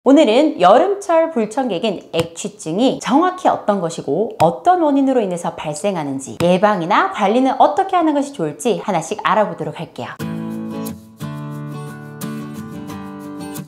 오늘은 여름철 불청객인 액취증이 정확히 어떤 것이고 어떤 원인으로 인해서 발생하는지, 예방이나 관리는 어떻게 하는 것이 좋을지 하나씩 알아보도록 할게요.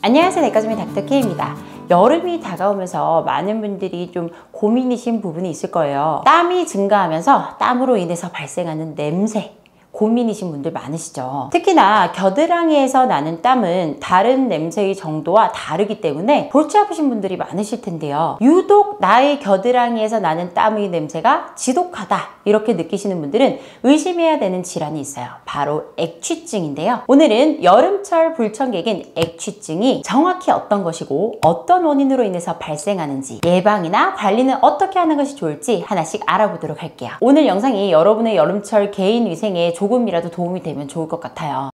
안녕하세요, 내과주민 닥터케이입니다. 여름이 다가오면서 많은 분들이 좀 고민이신 부분이 있을 거예요. 땀이 증가하면서 땀으로 인해서 발생하는 냄새, 고민이신 분들 많으시죠. 특히나 겨드랑이에서 나는 땀은 다른 냄새의 정도와 다르기 때문에 골치 아프신 분들이 많으실 텐데요. 유독 나의 겨드랑이에서 나는 땀의 냄새가 지독하다 이렇게 느끼시는 분들은 의심해야 되는 질환이 있어요. 바로 액취증인데요. 오늘은 여름철 불청객인 액취증이 정확히 어떤 것이고 어떤 원인으로 인해서 발생하는지, 예방이나 관리는 어떻게 하는 것이 좋을지 하나씩 알아보도록 할게요. 오늘 영상이 여러분의 여름철 개인 위생에 조금이라도 도움이 되면 좋을 것 같아요.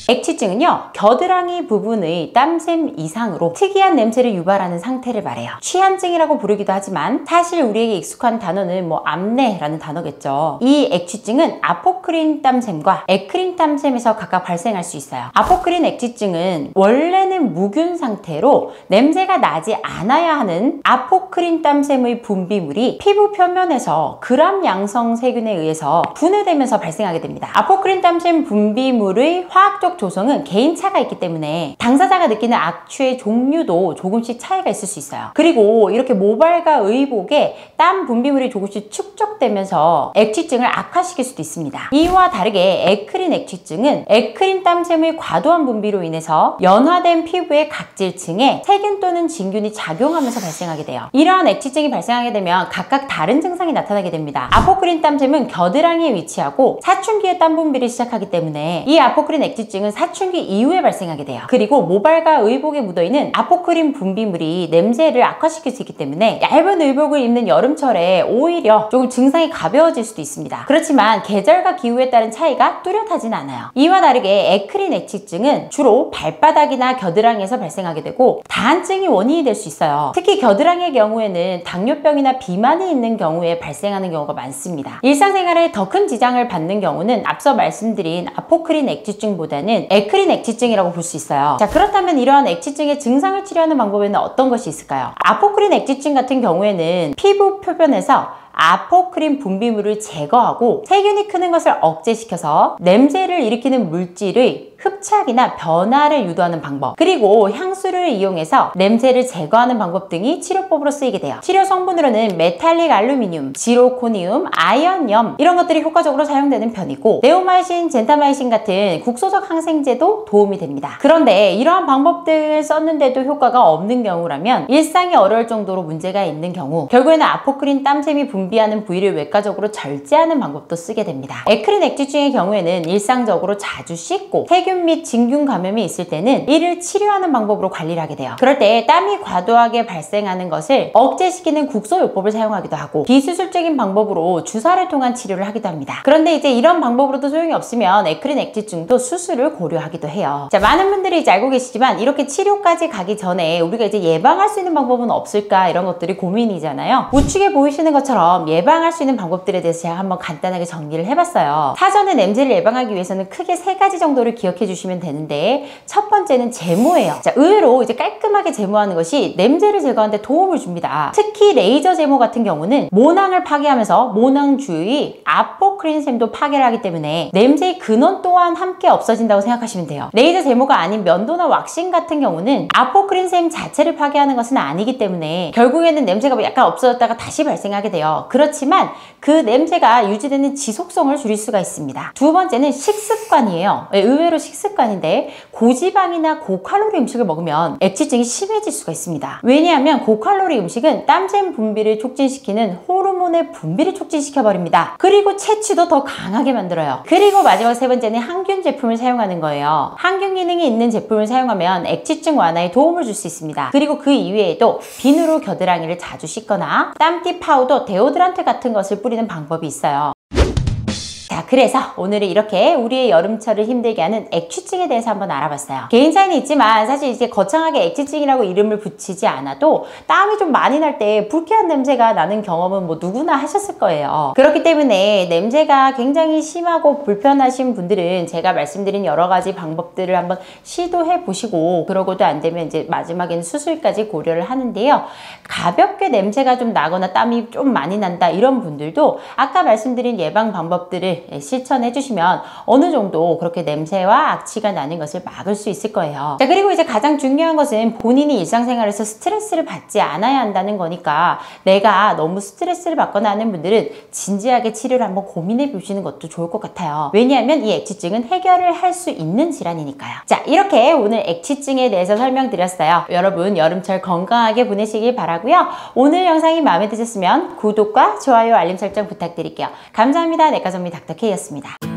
액취증은요, 겨드랑이 부분의 땀샘 이상으로 특이한 냄새를 유발하는 상태를 말해요. 취한증이라고 부르기도 하지만 사실 우리에게 익숙한 단어는 암내라는 단어겠죠. 이 액취증은 아포크린 땀샘과 에크린 땀샘에서 각각 발생할 수 있어요. 아포크린 액취증은 원래는 무균 상태로 냄새가 나지 않아야 하는 아포크린 땀샘의 분비물이 피부 표면에서 그람 양성 세균에 의해서 분해되면서 발생하게 됩니다. 아포크린 땀샘 분비물의 화학적 조성은 개인차가 있기 때문에 당사자가 느끼는 악취의 종류도 조금씩 차이가 있을 수 있어요. 그리고 이렇게 모발과 의복에 땀 분비물이 조금씩 축적되면서 액취증을 악화시킬 수도 있습니다. 이와 다르게 에크린 액취증은 에크린 땀샘의 과도한 분비로 인해서 연화된 피부의 각질층에 세균 또는 진균이 작용하면서 발생하게 돼요. 이러한 액취증이 발생하게 되면 각각 다른 증상이 나타나게 됩니다. 아포크린 땀샘은 겨드랑이에 위치하고 사춘기에 땀 분비를 시작하기 때문에 이 아포크린 액취증은 사춘기 이후에 발생하게 돼요. 그리고 모발과 의복에 묻어있는 아포크린 분비물이 냄새를 악화시킬 수 있기 때문에 얇은 의복을 입는 여름철에 오히려 조금 증상이 가벼워질 수도 있습니다. 그렇지만 계절과 기후에 따른 차이가 뚜렷하진 않아요. 이와 다르게 에크린 액취증은 주로 발바닥이나 겨드랑이에서 발생하게 되고 다한증이 원인이 될 수 있어요. 특히 겨드랑이의 경우에는 당뇨병이나 비만이 있는 경우에 발생하는 경우가 많습니다. 일상생활에 더 큰 지장을 받는 경우는 앞서 말씀드린 아포크린 액취증보다는 에크린 액취증이라고 볼 수 있어요. 자, 그렇다면 이러한 액취증의 증상을 치료하는 방법에는 어떤 것이 있을까요? 아포크린 액취증 같은 경우에는 피부 표면에서 아포크린 분비물을 제거하고 세균이 크는 것을 억제시켜서 냄새를 일으키는 물질의 흡착이나 변화를 유도하는 방법, 그리고 향수를 이용해서 냄새를 제거하는 방법 등이 치료법으로 쓰이게 돼요. 치료 성분으로는 메탈릭 알루미늄, 지로코니움, 아연염 이런 것들이 효과적으로 사용되는 편이고 네오마이신, 젠타마이신 같은 국소적 항생제도 도움이 됩니다. 그런데 이러한 방법들을 썼는데도 효과가 없는 경우라면 일상이 어려울 정도로 문제가 있는 경우 결국에는 아포크린 땀샘이 분비하는 부위를 외과적으로 절제하는 방법도 쓰게 됩니다. 에크린 액취증의 경우에는 일상적으로 자주 씻고 세균 및 진균 감염이 있을 때는 이를 치료하는 방법으로 관리를 하게 돼요. 그럴 때 땀이 과도하게 발생하는 것을 억제시키는 국소요법을 사용하기도 하고 비수술적인 방법으로 주사를 통한 치료를 하기도 합니다. 그런데 이제 이런 방법으로도 소용이 없으면 에크린 액취증도 수술을 고려하기도 해요. 자, 많은 분들이 이제 알고 계시지만 이렇게 치료까지 가기 전에 우리가 이제 예방할 수 있는 방법은 없을까, 이런 것들이 고민이잖아요. 우측에 보이시는 것처럼 예방할 수 있는 방법들에 대해서 제가 한번 간단하게 정리를 해봤어요. 사전에 냄새를 예방하기 위해서는 크게 3가지 정도를 기억해 주시면 되는데, 첫 번째는 제모예요. 자, 의외로 이제 깔끔하게 제모하는 것이 냄새를 제거하는 데 도움을 줍니다. 특히 레이저 제모 같은 경우는 모낭을 파괴하면서 모낭 주위의 아포크린샘도 파괴를 하기 때문에 냄새의 근원 또한 함께 없어진다고 생각하시면 돼요. 레이저 제모가 아닌 면도나 왁싱 같은 경우는 아포크린샘 자체를 파괴하는 것은 아니기 때문에 결국에는 냄새가 약간 없어졌다가 다시 발생하게 돼요. 그렇지만 그 냄새가 유지되는 지속성을 줄일 수가 있습니다. 두 번째는 식습관이에요. 의외로 식습관인데 고지방이나 고칼로리 음식을 먹으면 액취증이 심해질 수가 있습니다. 왜냐하면 고칼로리 음식은 땀샘 분비를 촉진시키는 호르몬의 분비를 촉진시켜버립니다. 그리고 채취도 더 강하게 만들어요. 그리고 마지막 3번째는 항균 제품을 사용하는 거예요. 항균 기능이 있는 제품을 사용하면 액취증 완화에 도움을 줄 수 있습니다. 그리고 그 이외에도 비누로 겨드랑이를 자주 씻거나 땀띠 파우더, 데오드란트 같은 것을 뿌리는 방법이 있어요. 자, 그래서 오늘은 이렇게 우리의 여름철을 힘들게 하는 액취증에 대해서 한번 알아봤어요. 개인 차이는 있지만 사실 이제 거창하게 액취증이라고 이름을 붙이지 않아도 땀이 좀 많이 날 때 불쾌한 냄새가 나는 경험은 뭐 누구나 하셨을 거예요. 그렇기 때문에 냄새가 굉장히 심하고 불편하신 분들은 제가 말씀드린 여러 가지 방법들을 한번 시도해 보시고, 그러고도 안 되면 이제 마지막에는 수술까지 고려를 하는데요. 가볍게 냄새가 좀 나거나 땀이 좀 많이 난다 이런 분들도 아까 말씀드린 예방 방법들을 실천해 주시면 어느 정도 그렇게 냄새와 악취가 나는 것을 막을 수 있을 거예요. 자, 그리고 이제 가장 중요한 것은 본인이 일상생활에서 스트레스를 받지 않아야 한다는 거니까, 내가 너무 스트레스를 받거나 하는 분들은 진지하게 치료를 한번 고민해 보시는 것도 좋을 것 같아요. 왜냐하면 이 액취증은 해결을 할 수 있는 질환이니까요. 자, 이렇게 오늘 액취증에 대해서 설명드렸어요. 여러분 여름철 건강하게 보내시길 바라고요. 오늘 영상이 마음에 드셨으면 구독과 좋아요, 알림 설정 부탁드릴게요. 감사합니다. 내과전문의 닥터 K였습니다.